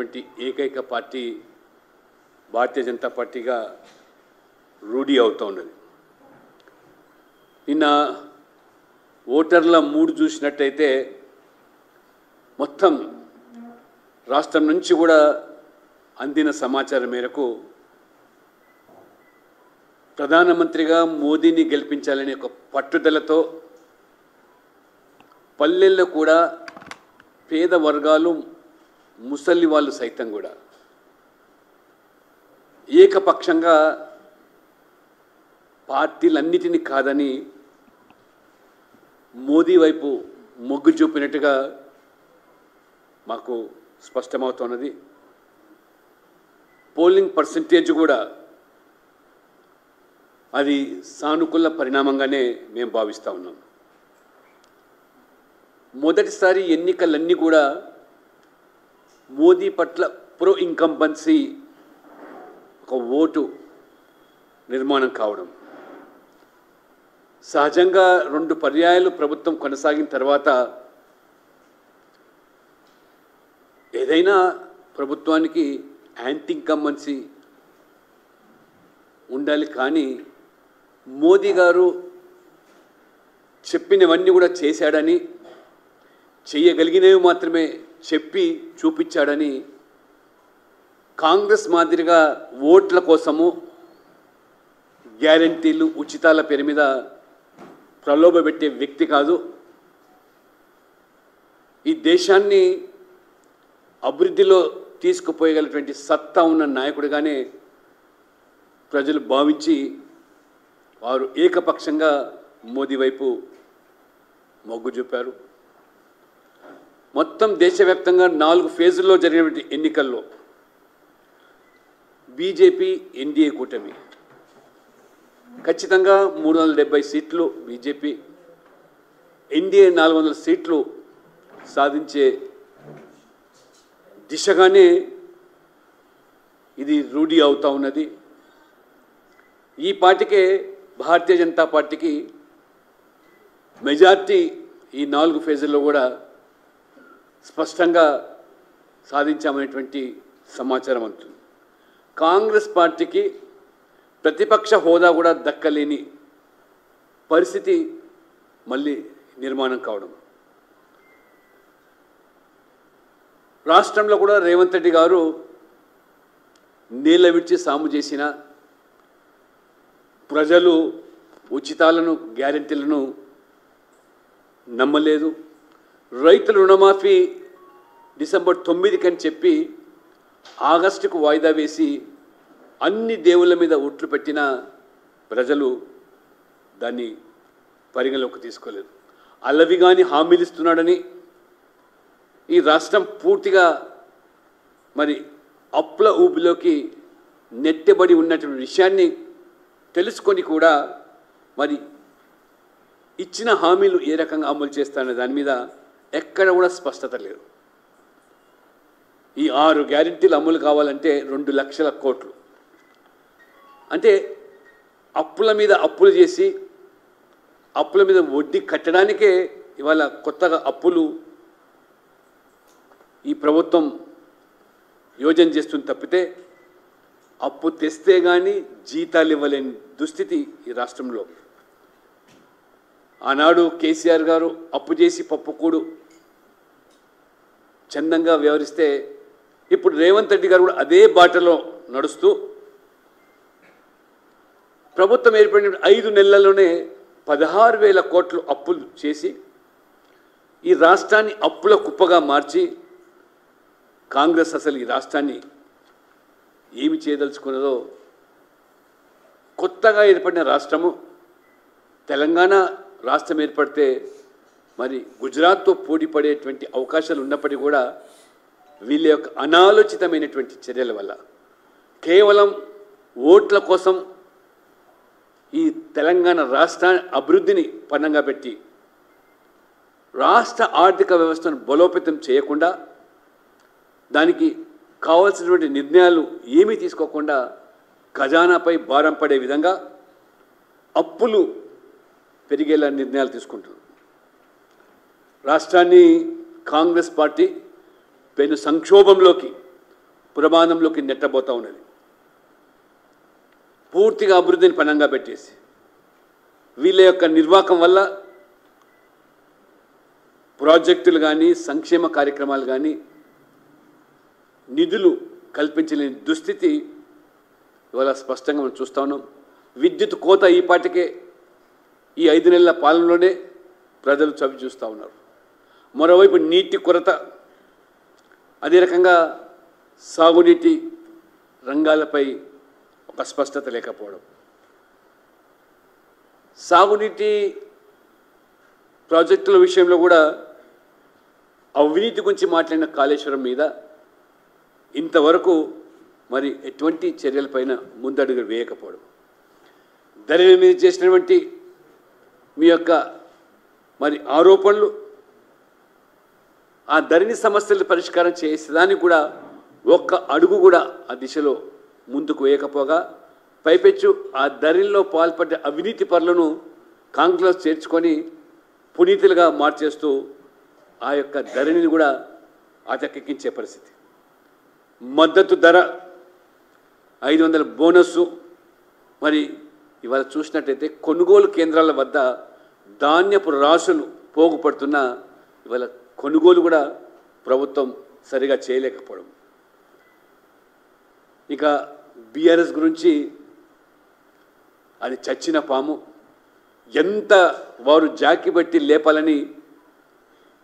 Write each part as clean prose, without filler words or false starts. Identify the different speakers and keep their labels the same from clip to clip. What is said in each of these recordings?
Speaker 1: ఉన్నటువంటి ఏకైక పార్టీ భారతీయ జనతా పార్టీగా రూఢీ అవుతూ ఉన్నది. నిన్న ఓటర్ల మూడు చూసినట్టయితే మొత్తం రాష్ట్రం నుంచి కూడా అందిన సమాచారం మేరకు ప్రధానమంత్రిగా మోదీని గెలిపించాలనే ఒక పట్టుదలతో పల్లెల్లో కూడా పేద వర్గాలు ముసలి వాళ్ళు సైతం కూడా ఏకపక్షంగా పార్టీలన్నిటినీ కాదని మోదీ వైపు మొగ్గు చూపినట్టుగా మాకు స్పష్టమవుతున్నది. పోలింగ్ పర్సంటేజ్ కూడా అది సానుకూల పరిణామంగానే మేము భావిస్తూ ఉన్నాం. మొదటిసారి ఎన్నికలన్నీ కూడా మోదీ పట్ల ప్రో ఇన్కంబెన్సీ ఒక ఓటు నిర్మాణం కావడం, సహజంగా 2 పర్యాయాలు ప్రభుత్వం కొనసాగిన తర్వాత ఏదైనా ప్రభుత్వానికి యాంటీ ఇన్కంబెన్సీ ఉండాలి. కానీ మోదీ గారు చెప్పినవన్నీ కూడా చేశాడని, చేయగలిగినవి మాత్రమే చెప్పి చూపించాడని కాంగ్రెస్ మాదిరిగా ఓట్ల కోసము గ్యారంటీలు ఉచితాల పేరు మీద ప్రలోభపెట్టే వ్యక్తి కాదు. ఈ దేశాన్ని అభివృద్ధిలో తీసుకుపోయగలిగినటువంటి సత్తా ఉన్న నాయకుడిగానే ప్రజలు భావించి వారు ఏకపక్షంగా మోదీ వైపు మొగ్గు చూపారు. మొత్తం దేశవ్యాప్తంగా 4 ఫేజుల్లో జరిగినటువంటి ఎన్నికల్లో బీజేపీ ఎన్డీఏ కూటమి ఖచ్చితంగా 370 సీట్లు బీజేపీ, ఎన్డీఏ 400 సీట్లు సాధించే దిశగానే ఇది రూఢీ అవుతూ ఉన్నది. ఈ పార్టీకే భారతీయ జనతా పార్టీకి మెజార్టీ ఈ 4 ఫేజుల్లో కూడా స్పష్టంగా సాధించామనేటువంటి సమాచారం అందుతుంది. కాంగ్రెస్ పార్టీకి ప్రతిపక్ష హోదా కూడా దక్కలేని పరిస్థితి మళ్ళీ నిర్మాణం కావడం, రాష్ట్రంలో కూడా రేవంత్ రెడ్డి గారు నీళ్ళ విడిచి సాము చేసిన ప్రజలు ఉచితాలను గ్యారెంటీలను నమ్మలేదు. రైతుల రుణమాఫీ డిసెంబర్ 9కి అని చెప్పి ఆగస్టుకు వాయిదా వేసి అన్ని దేవుళ్ళ మీద ఒట్లు పెట్టిన ప్రజలు దాన్ని పరిగణలోకి తీసుకోలేదు. అలవిగాని హామీలు ఇస్తున్నాడని ఈ రాష్ట్రం పూర్తిగా మరి అప్పుల ఊబిలోకి నెట్టబడి ఉన్నటువంటి విషయాన్ని తెలుసుకొని కూడా మరి ఇచ్చిన హామీలు ఏ రకంగా అమలు చేస్తారనే దాని మీద ఎక్కడ కూడా స్పష్టత లేదు. ఈ 6 గ్యారెంటీలు అమలు కావాలంటే 2 లక్షల కోట్లు, అంటే అప్పుల మీద అప్పులు చేసి అప్పుల మీద వడ్డీ కట్టడానికే ఇవాళ కొత్తగా అప్పులు ఈ ప్రభుత్వం యోజన చేస్తుంది తప్పితే అప్పు తెస్తే కానీ జీతాలు ఇవ్వలేని దుస్థితి ఈ రాష్ట్రంలో. ఆనాడు కేసీఆర్ గారు అప్పు చేసి పప్పుకూడు చందంగా వ్యవహరిస్తే ఇప్పుడు రేవంత్ రెడ్డి గారు కూడా అదే బాటలో నడుస్తూ ప్రభుత్వం ఏర్పడిన 5 నెలల్లోనే 16,000 కోట్లు అప్పులు చేసి ఈ రాష్ట్రాన్ని అప్పుల కుప్పగా మార్చి కాంగ్రెస్ అసలు ఈ రాష్ట్రాన్ని ఏమి చేయదలుచుకున్నదో, కొత్తగా ఏర్పడిన రాష్ట్రము తెలంగాణ రాష్ట్రం ఏర్పడితే మరి గుజరాత్తో పోటీ పడేటువంటి అవకాశాలు ఉన్నప్పటికీ కూడా వీళ్ళ యొక్క అనాలోచితమైనటువంటి చర్యల వల్ల కేవలం ఓట్ల కోసం ఈ తెలంగాణ రాష్ట్ర అభివృద్ధిని పన్నంగా పెట్టి రాష్ట్ర ఆర్థిక వ్యవస్థను బలోపేతం చేయకుండా దానికి కావాల్సినటువంటి నిర్ణయాలు ఏమీ తీసుకోకుండా ఖజానాపై భారం పడే విధంగా అప్పులు పెరిగేలా నిర్ణయాలు తీసుకుంటుంది. రాష్ట్రాన్ని కాంగ్రెస్ పార్టీ పెను సంక్షోభంలోకి ప్రమాదంలోకి నెట్టబోతూ ఉన్నది. పూర్తిగా అభివృద్ధిని పణంగా పెట్టేసి వీళ్ళ యొక్క నిర్వాహకం వల్ల ప్రాజెక్టులు కానీ సంక్షేమ కార్యక్రమాలు కానీ నిధులు కల్పించలేని దుస్థితి ఇవాళ స్పష్టంగా మనం చూస్తూ ఉన్నాం. విద్యుత్ కోత ఈ పాటికే ఈ 5 నెలల పాలనలోనే ప్రజలు చవి చూస్తూ ఉన్నారు. మరోవైపు నీటి కొరత, అదే రకంగా సాగునీటి రంగాలపై ఒక స్పష్టత లేకపోవడం, సాగునీటి ప్రాజెక్టుల విషయంలో కూడా అవినీతి గురించి మాట్లాడిన కాళేశ్వరం మీద ఇంతవరకు మరి ఎటువంటి చర్యలపైన ముందడుగు వేయకపోవడం, ధరణి మీద చేసినటువంటి మీ యొక్క మరి ఆరోపణలు, ఆ ధరణి సమస్యలు పరిష్కారం చేసేదానికి కూడా ఒక్క అడుగు కూడా ఆ దిశలో ముందుకు వేయకపోగా పైపెచ్చు ఆ ధరణిలో పాల్పడ్డ అవినీతి పరులను కాంగ్రెస్ చేర్చుకొని పునీతులుగా మార్చేస్తూ ఆ యొక్క ధరణిని కూడా అటకెక్కించే పరిస్థితి. మద్దతు ధర 500 బోనస్సు, మరి ఇవాళ చూసినట్టయితే కొనుగోలు కేంద్రాల వద్ద ధాన్యపు రాసులు పోగుపడుతున్న ఇవాళ కొనుగోలు కూడా ప్రభుత్వం సరిగా చేయలేకపోవడం. ఇక బీఆర్ఎస్ గురించి అది చచ్చిన పాము, ఎంత వారు జాకి బట్టి లేపాలని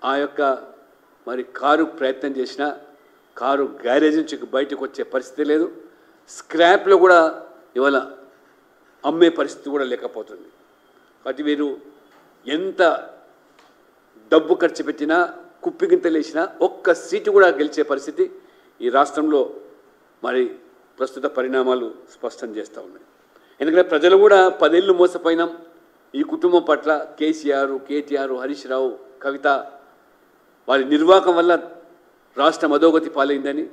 Speaker 1: ఆ యొక్క మరి కారు ప్రయత్నం చేసినా కారు గ్యారేజ్ నుంచి బయటకు వచ్చే పరిస్థితి లేదు. స్క్రాప్లో కూడా ఇవాళ అమ్మే పరిస్థితి కూడా లేకపోతుంది. కాబట్టి వీరు ఎంత డబ్బు ఖర్చు పెట్టినా కుప్పిగింతలేసినా ఒక్క సీటు కూడా గెలిచే పరిస్థితి ఈ రాష్ట్రంలో మరి ప్రస్తుత పరిణామాలు స్పష్టం చేస్తూ ఉన్నాయి. ఎందుకంటే ప్రజలు కూడా 10 ఏళ్ళు మోసపోయినాం ఈ కుటుంబం పట్ల. కేసీఆర్, కేటీఆర్, హరీష్ రావు, కవిత వారి నిర్వాహకం వల్ల రాష్ట్రం అధోగతి పాలైందని,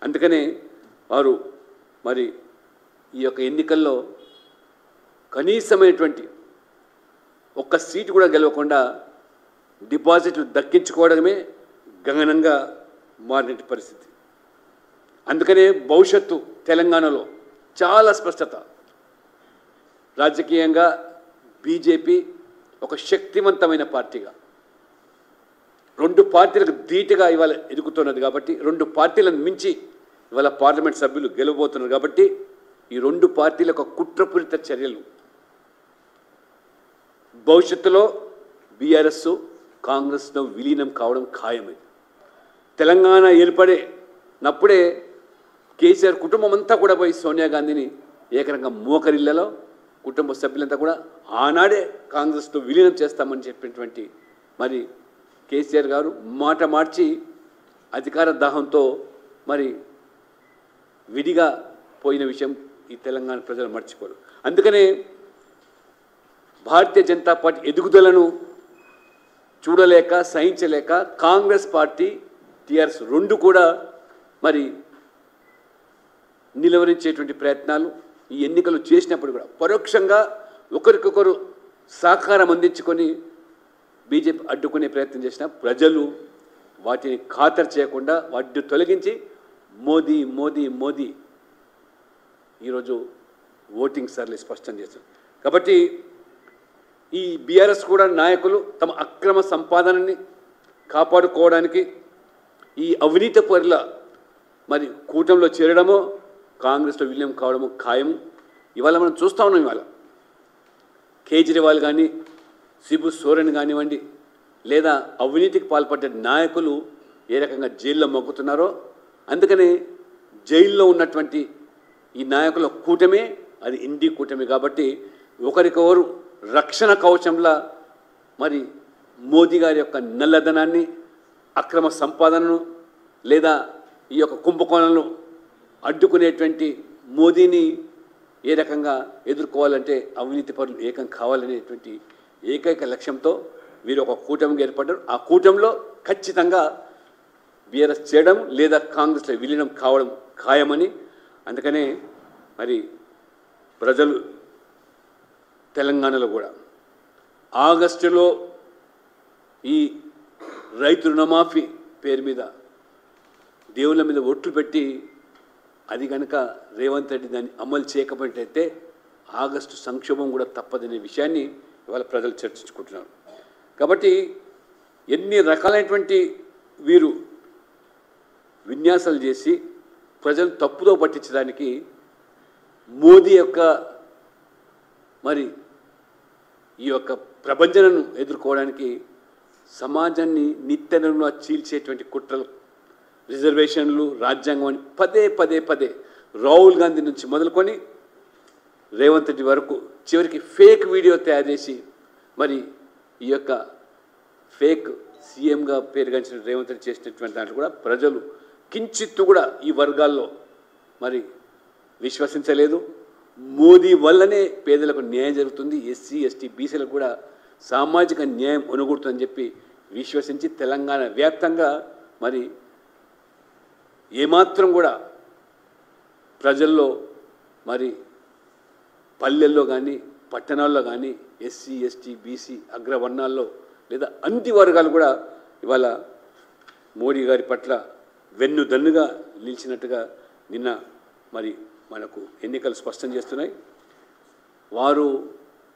Speaker 1: అందుకనే వారు మరి ఈ యొక్క ఎన్నికల్లో కనీసమైనటువంటి ఒక్క సీటు కూడా గెలవకుండా డిపాజిట్లు దక్కించుకోవడమే గగనంగా మారిన పరిస్థితి. అందుకనే భవిష్యత్తు తెలంగాణలో చాలా స్పష్టత. రాజకీయంగా బీజేపీ ఒక శక్తివంతమైన పార్టీగా 2 పార్టీలకు ధీటుగా ఇవాళ ఎదుగుతున్నది కాబట్టి 2 పార్టీలను మించి ఇవాళ పార్లమెంట్ సభ్యులు గెలవబోతున్నారు కాబట్టి ఈ 2 పార్టీలకు కుట్రపూరిత చర్యలు భవిష్యత్తులో బీఆర్ఎస్ కాంగ్రెస్లో విలీనం కావడం ఖాయమైంది. తెలంగాణ ఏర్పడినప్పుడే కేసీఆర్ కుటుంబం అంతా కూడా పోయి సోనియా గాంధీని ఏకరంగా మోకరిల్లలో కుటుంబ సభ్యులంతా కూడా ఆనాడే కాంగ్రెస్లో విలీనం చేస్తామని చెప్పినటువంటి మరి కేసీఆర్ గారు మాట మార్చి అధికార దాహంతో మరి విడిగా పోయిన విషయం ఈ తెలంగాణ ప్రజలు మర్చిపోరు. అందుకనే భారతీయ జనతా పార్టీ ఎదుగుదలను చూడలేక సహించలేక కాంగ్రెస్ పార్టీ టీఆర్ఎస్ 2 కూడా మరి నిలవరించేటువంటి ప్రయత్నాలు ఈ ఎన్నికలు చేసినప్పుడు కూడా పరోక్షంగా ఒకరికొకరు సహకారం అందించుకొని బీజేపీ అడ్డుకునే ప్రయత్నం చేసిన ప్రజలు వాటిని ఖాతరు చేయకుండా వాటిని తొలగించి మోదీ మోదీ మోదీ ఈరోజు ఓటింగ్ సర్లే స్పష్టం చేశారు. కాబట్టి ఈ బీఆర్ఎస్ కూడా నాయకులు తమ అక్రమ సంపాదనని కాపాడుకోవడానికి ఈ అవినీతి పరుల మరి కూటమిలో చేరడమో కాంగ్రెస్లో విలీనం కావడమో ఖాయం. ఇవాళ మనం చూస్తూ ఉన్నాం. ఇవాళ కేజ్రీవాల్ కానీ శిబు సోరెన్ కానివ్వండి లేదా అవినీతికి పాల్పడ్డ నాయకులు ఏ రకంగా జైల్లో మొక్కుతున్నారో, అందుకనే జైల్లో ఉన్నటువంటి ఈ నాయకుల కూటమే అది ఇండి కూటమి కాబట్టి ఒకరికొకరు రక్షణ కవచంలా మరి మోదీ గారి యొక్క నల్లధనాన్ని, అక్రమ సంపాదనను లేదా ఈ యొక్క కుంభకోణాలను అడ్డుకునేటువంటి మోదీని ఏ రకంగా ఎదుర్కోవాలంటే అవినీతి పరులు ఏకం కావాలనేటువంటి ఏకైక లక్ష్యంతో వీరు ఒక కూటమిగా ఏర్పడ్డారు. ఆ కూటమిలో ఖచ్చితంగా బీఆర్ఎస్ చేయడం లేదా కాంగ్రెస్లో విలీనం కావడం ఖాయమని, అందుకనే మరి ప్రజలు తెలంగాణలో కూడా ఆగస్టులో ఈ రైతు రుణమాఫీ పేరు మీద దేవుళ్ళ మీద ఒట్లు పెట్టి అది కనుక రేవంత్ రెడ్డి దాన్ని అమలు చేయకపోయినట్టయితే ఆగస్టు సంక్షోభం కూడా తప్పదనే విషయాన్ని ఇవాళ ప్రజలు చర్చించుకుంటున్నారు. కాబట్టి ఎన్ని రకాలైనటువంటి వీరు విన్యాసాలు చేసి ప్రజలు తప్పుదో పట్టించడానికి మోదీ యొక్క మరి ఈ యొక్క ప్రపంచనను ఎదుర్కోవడానికి సమాజాన్ని నిత్యనంగా చీల్చేటువంటి కుట్రలు, రిజర్వేషన్లు, రాజ్యాంగం అని పదే పదే పదే రాహుల్ గాంధీ నుంచి మొదలుకొని రేవంత్ రెడ్డి వరకు చివరికి ఫేక్ వీడియో తయారు చేసి మరి ఈ యొక్క ఫేక్ సీఎంగా పేరుగాంచిన రేవంత్ రెడ్డి చేసినటువంటి దాంట్లో కూడా ప్రజలు కించిత్తు కూడా ఈ వర్గాల్లో మరి విశ్వసించలేదు. మోదీ వల్లనే పేదలకు న్యాయం జరుగుతుంది, ఎస్సీ ఎస్టీ బీసీలకు కూడా సామాజిక న్యాయం ఒనుగుడుతుందని చెప్పి విశ్వసించి తెలంగాణ వ్యాప్తంగా మరి ఏమాత్రం కూడా ప్రజల్లో మరి పల్లెల్లో కానీ పట్టణాల్లో కానీ ఎస్సీ ఎస్టీ బీసీ అగ్రవర్ణాల్లో లేదా అన్ని వర్గాలు కూడా ఇవాళ మోడీ గారి పట్ల వెన్నుదన్నుగా నిలిచినట్టుగా నిన్న మరి మనకు ఎన్నికలు స్పష్టం చేస్తున్నాయి. వారు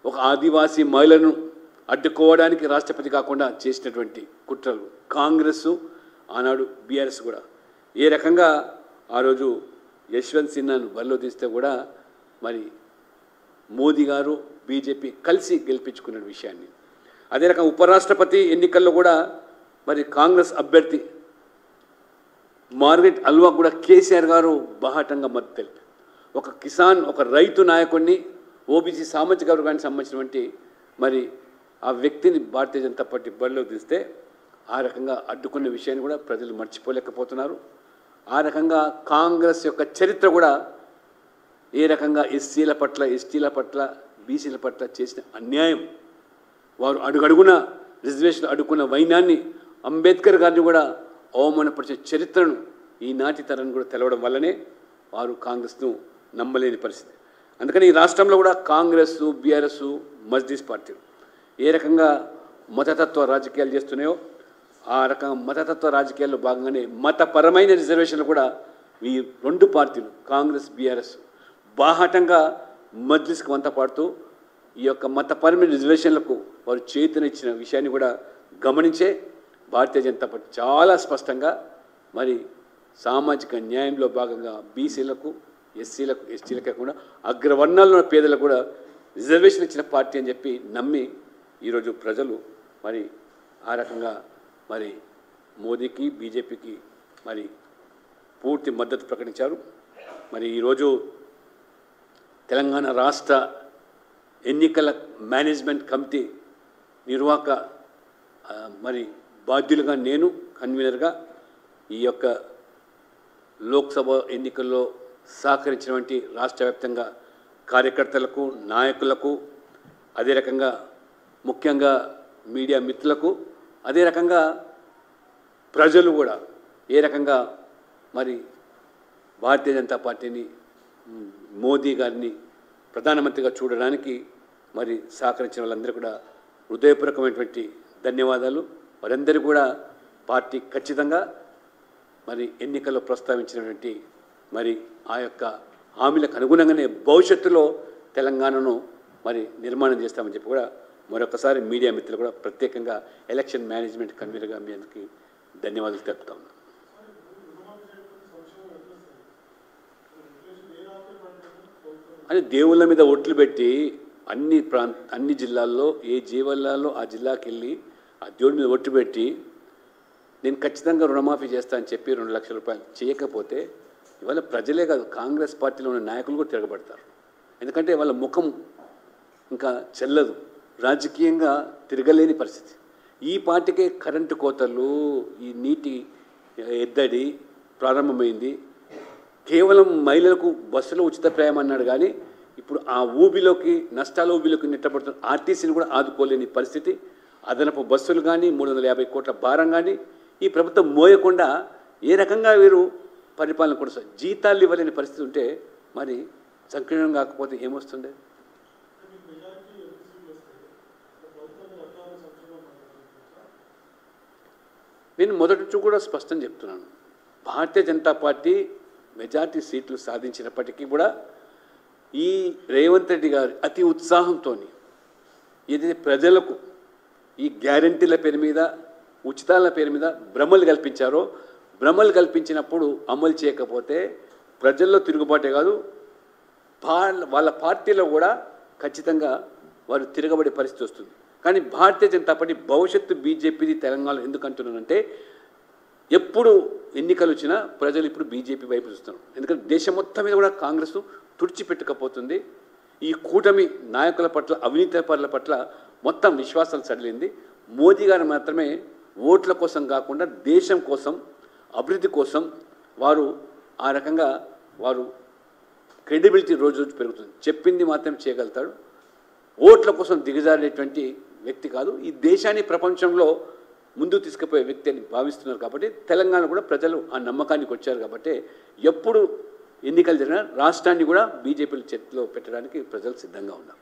Speaker 1: ఒక ఆదివాసీ మహిళను అడ్డుకోవడానికి రాష్ట్రపతి కాకుండా చేసినటువంటి కుట్రలు కాంగ్రెస్ ఆనాడు బీఆర్ఎస్ కూడా ఏ రకంగా ఆ రోజు యశ్వంత్ సిన్హాను బరిలో తీస్తే కూడా మరి మోదీ గారు బీజేపీ కలిసి గెలిపించుకున్న విషయాన్ని, అదే రకంగా ఉపరాష్ట్రపతి ఎన్నికల్లో కూడా మరి కాంగ్రెస్ అభ్యర్థి మార్గరెట్ అల్వా కూడా కేసీఆర్ గారు బాహాటంగా మద్దతు తెలిపారు. ఒక కిసాన్, ఒక రైతు నాయకుడిని ఓబీసీ సామాజిక వర్గానికి సంబంధించినటువంటి మరి ఆ వ్యక్తిని భారతీయ జనతా పార్టీ బరిలో తీస్తే ఆ రకంగా అడ్డుకున్న విషయాన్ని కూడా ప్రజలు మర్చిపోలేకపోతున్నారు. ఆ రకంగా కాంగ్రెస్ యొక్క చరిత్ర కూడా ఏ రకంగా ఎస్సీల పట్ల, ఎస్టీల పట్ల, బీసీల పట్ల చేసిన అన్యాయం, వారు అడుగడుగున రిజర్వేషన్ అడుగుకున్న వైనాన్ని, అంబేద్కర్ గారిని కూడా అవమానపరిచే చరిత్రను ఈనాటి తరాన్ని కూడా తెలవడం వల్లనే వారు కాంగ్రెస్ను నమ్మలేని పరిస్థితి. అందుకని ఈ రాష్ట్రంలో కూడా కాంగ్రెస్, బీఆర్ఎస్, మజ్లిస్ పార్టీలు ఏ రకంగా మతతత్వ రాజకీయాలు చేస్తున్నాయో ఆ రకంగా మతతత్వ రాజకీయాల్లో భాగంగానే మతపరమైన రిజర్వేషన్లు కూడా ఈ రెండు పార్టీలు కాంగ్రెస్, బీఆర్ఎస్ బాహాటంగా మజ్లిస్కి వంత పాడుతూ ఈ యొక్క మతపరమైన రిజర్వేషన్లకు వారు చేతునిచ్చిన విషయాన్ని కూడా గమనించే భారతీయ జనతా పార్టీ చాలా స్పష్టంగా మరి సామాజిక న్యాయంలో భాగంగా బీసీలకు, ఎస్సీలకు, ఎస్టీలకు కాకుండా అగ్రవర్ణాల్లో పేదలకు కూడా రిజర్వేషన్ ఇచ్చిన పార్టీ అని చెప్పి నమ్మి ఈరోజు ప్రజలు మరి ఆ రకంగా మరి మోదీకి, బీజేపీకి మరి పూర్తి మద్దతు ప్రకటించారు. మరి ఈరోజు తెలంగాణ రాష్ట్ర ఎన్నికల మేనేజ్మెంట్ కమిటీ నిర్వాహక మరి బాధ్యులుగా నేను కన్వీనర్గా ఈ యొక్క లోక్సభ ఎన్నికల్లో సహకరించినటువంటి రాష్ట్ర వ్యాప్తంగా కార్యకర్తలకు, నాయకులకు, అదే రకంగా ముఖ్యంగా మీడియా మిత్రులకు, అదే రకంగా ప్రజలు కూడా ఏ రకంగా మరి భారతీయ జనతా పార్టీని, మోదీ గారిని ప్రధానమంత్రిగా చూడడానికి మరి సహకరించిన వాళ్ళందరూ కూడా హృదయపూర్వకమైనటువంటి ధన్యవాదాలు. వారందరూ కూడా పార్టీ ఖచ్చితంగా మరి ఎన్నికల్లో ప్రస్తావించినటువంటి మరి ఆ యొక్క హామీలకు అనుగుణంగానే భవిష్యత్తులో తెలంగాణను మరి నిర్మాణం చేస్తామని చెప్పి కూడా మరొకసారి మీడియా మిత్రులు కూడా ప్రత్యేకంగా ఎలక్షన్ మేనేజ్మెంట్ కన్వీనర్గా మీ అందరికీ ధన్యవాదాలు తెలుపుతా ఉన్నాను. అని దేవుళ్ళ మీద ఒట్లు పెట్టి అన్ని జిల్లాల్లో ఏ జిల్లాలో ఆ జిల్లాకి వెళ్ళి ఆ దేవుడి మీద ఒట్టు పెట్టి నేను ఖచ్చితంగా రుణమాఫీ చేస్తా అని చెప్పి 2 లక్షల రూపాయలు చేయకపోతే ఇవాళ ప్రజలే కాదు కాంగ్రెస్ పార్టీలో ఉన్న నాయకులు కూడా తిరగబడతారు. ఎందుకంటే వాళ్ళ ముఖం ఇంకా చెల్లదు, రాజకీయంగా తిరగలేని పరిస్థితి. ఈ పార్టీకే కరెంటు కోతలు, ఈ నీటి ఎద్దడి ప్రారంభమైంది. కేవలం మహిళలకు బస్సులో ఉచిత ప్రయాణం అన్నాడు కానీ ఇప్పుడు ఆ ఊబిలోకి, నష్టాల ఊబిలోకి నెట్టబడుతున్న ఆర్టీసీని కూడా ఆదుకోలేని పరిస్థితి. అదనపు బస్సులు కానీ 350 కోట్ల భారం కానీ ఈ ప్రభుత్వం మోయకుండా ఏ రకంగా వీరు పరిపాలన కొనసాగు, జీతాలు ఇవ్వలేని పరిస్థితి ఉంటే మరి సంకీర్ణం కాకపోతే ఏమొస్తుండే? నేను మొదటి నుంచి కూడా స్పష్టం చెప్తున్నాను, భారతీయ జనతా పార్టీ మెజార్టీ సీట్లు సాధించినప్పటికీ కూడా ఈ రేవంత్ రెడ్డి గారు అతి ఉత్సాహంతో ఏదైతే ప్రజలకు ఈ గ్యారంటీల పేరు మీద ఉచితాల పేరు మీద భ్రమలు కల్పించారో భ్రమలు కల్పించినప్పుడు అమలు చేయకపోతే ప్రజల్లో తిరుగుబాటే కాదు వాళ్ళ పార్టీలో కూడా ఖచ్చితంగా వారు తిరగబడే పరిస్థితి వస్తుంది. కానీ భారతీయ జనతా పార్టీ భవిష్యత్తు బీజేపీది తెలంగాణలో ఎందుకు అంటున్నానంటే ఎప్పుడు ఎన్నికలు వచ్చినా ప్రజలు ఇప్పుడు బీజేపీ వైపు చూస్తున్నారు. ఎందుకంటే దేశం మొత్తం మీద కూడా కాంగ్రెస్ తుడిచిపెట్టకపోతుంది. ఈ కూటమి నాయకుల పట్ల అవినీతి పరుల పట్ల మొత్తం విశ్వాసాలు సడలింది. మోదీ గారు మాత్రమే ఓట్ల కోసం కాకుండా దేశం కోసం అభివృద్ధి కోసం వారు ఆ రకంగా వారు క్రెడిబిలిటీ రోజు రోజు పెరుగుతుంది. చెప్పింది మాత్రం చేయగలుగుతాడు. ఓట్ల కోసం దిగజారేటువంటి వ్యక్తి కాదు. ఈ దేశాన్ని ప్రపంచంలో ముందుకు తీసుకుపోయే వ్యక్తి అని భావిస్తున్నారు. కాబట్టి తెలంగాణ కూడా ప్రజలు ఆ నమ్మకానికి వచ్చారు. కాబట్టి ఎప్పుడు ఎన్నికలు జరిగినా రాష్ట్రాన్ని కూడా బీజేపీ చేతిలో పెట్టడానికి ప్రజలు సిద్ధంగా ఉన్నారు.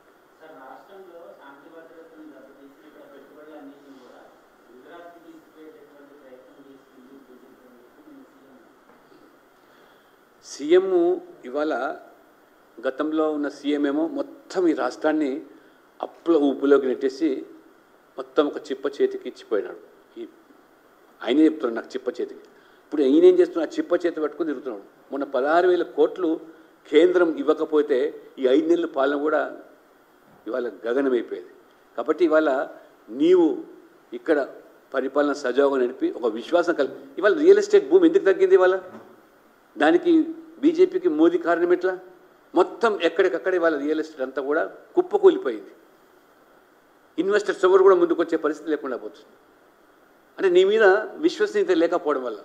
Speaker 1: సీఎం ఇవాళ గతంలో ఉన్న సీఎం ఏమో మొత్తం ఈ రాష్ట్రాన్ని అప్పుల ఊపులోకి నెట్టేసి మొత్తం ఒక చిప్ప చేతికి ఇచ్చిపోయినాడు. ఆయనే చెప్తున్నాడు నాకు చిప్ప చేతికి. ఇప్పుడు ఈయన ఏం చేస్తున్నాడు? ఆ చిప్ప చేతి పట్టుకుని తిరుగుతున్నాడు. మొన్న 16,000 కోట్లు కేంద్రం ఇవ్వకపోతే ఈ 5 నెలల పాలన కూడా ఇవాళ గగనమైపోయేది. కాబట్టి ఇవాళ నీవు ఇక్కడ పరిపాలన సజావుగా నడిపి ఒక విశ్వాసం ఇవాళ రియల్ ఎస్టేట్ భూమి ఎందుకు తగ్గింది? ఇవాళ దానికి బీజేపీకి మోదీ కారణం ఎట్లా? మొత్తం ఎక్కడికక్కడే వాళ్ళ రియల్ ఎస్టేట్ అంతా కూడా కుప్పకూలిపోయింది. ఇన్వెస్టర్స్ ఎవరు కూడా ముందుకు వచ్చే పరిస్థితి లేకుండా పోతుంది. అంటే నీ మీద విశ్వసనీయత లేకపోవడం వల్ల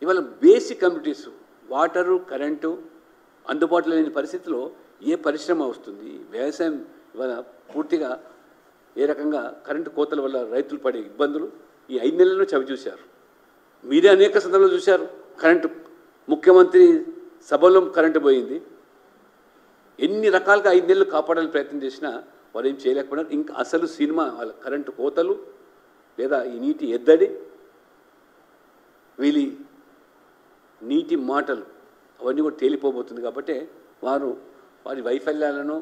Speaker 1: ఇవాళ బేసిక్ కమ్యూనిటీస్ వాటరు కరెంటు అందుబాటులో లేని పరిస్థితిలో ఏ పరిశ్రమ వస్తుంది? వ్యవసాయం ఇవాళ పూర్తిగా ఏ రకంగా కరెంటు కోతల వల్ల రైతులు పడే ఇబ్బందులు ఈ 5 నెలల్లో చవి చూశారు. మీరే అనేక సందర్భాలు చూశారు. కరెంటు ముఖ్యమంత్రి సభలో కరెంటు పోయింది. ఎన్ని రకాలుగా 5 నెలలు కాపాడాలని ప్రయత్నం చేసినా వారు ఏం చేయలేకపోయినారు. ఇంకా అసలు సినిమా వాళ్ళ కరెంటు కోతలు లేదా ఈ నీటి ఎద్దడి వీళ్ళ నీటి మాటలు అవన్నీ కూడా తేలిపోబోతుంది. కాబట్టి వారి వైఫల్యాలను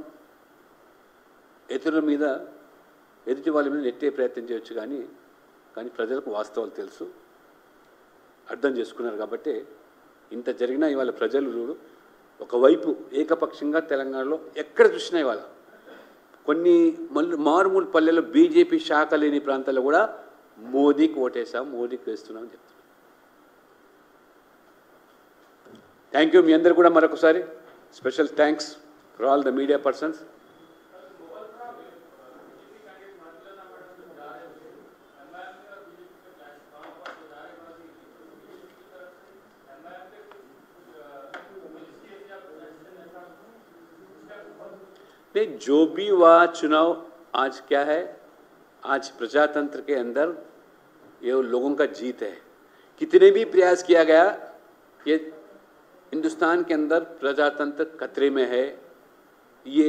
Speaker 1: ఎదుటి వాళ్ళ మీద నెట్టే ప్రయత్నం చేయొచ్చు. కానీ ప్రజలకు వాస్తవాలు తెలుసు, అర్థం చేసుకున్నారు. కాబట్టి ఇంత జరిగినా ఇవాళ ప్రజలు ఒకవైపు ఏకపక్షంగా తెలంగాణలో ఎక్కడ చూసినా ఇవాళ కొన్ని మారుమూల పల్లెల్లో బీజేపీ శాఖ లేని ప్రాంతాల్లో కూడా మోదీకి ఓటేసాం, మోదీకి వేస్తున్నామని చెప్తున్నాం. Thank you. మీ అందరు కూడా మరొకసారి special thanks for all the media persons. जो भी हुआ चुनाव आज क्या है, आज प्रजातंत्र के अंदर ये लोगों का जीत है. कितने भी प्रयास किया गया ये हिंदुस्तान के अंदर प्रजातंत्र खतरे में है, ये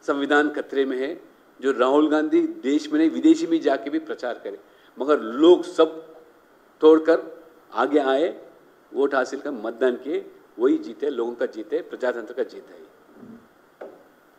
Speaker 1: संविधान खतरे में है. जो राहुल गांधी देश में नहीं विदेशी में जाके भी प्रचार करे, मगर लोग सब तोड़कर आगे आए, वोट हासिल कर मतदान किए, वही जीते, लोगों का जीते, प्रजातंत्र का जीत है.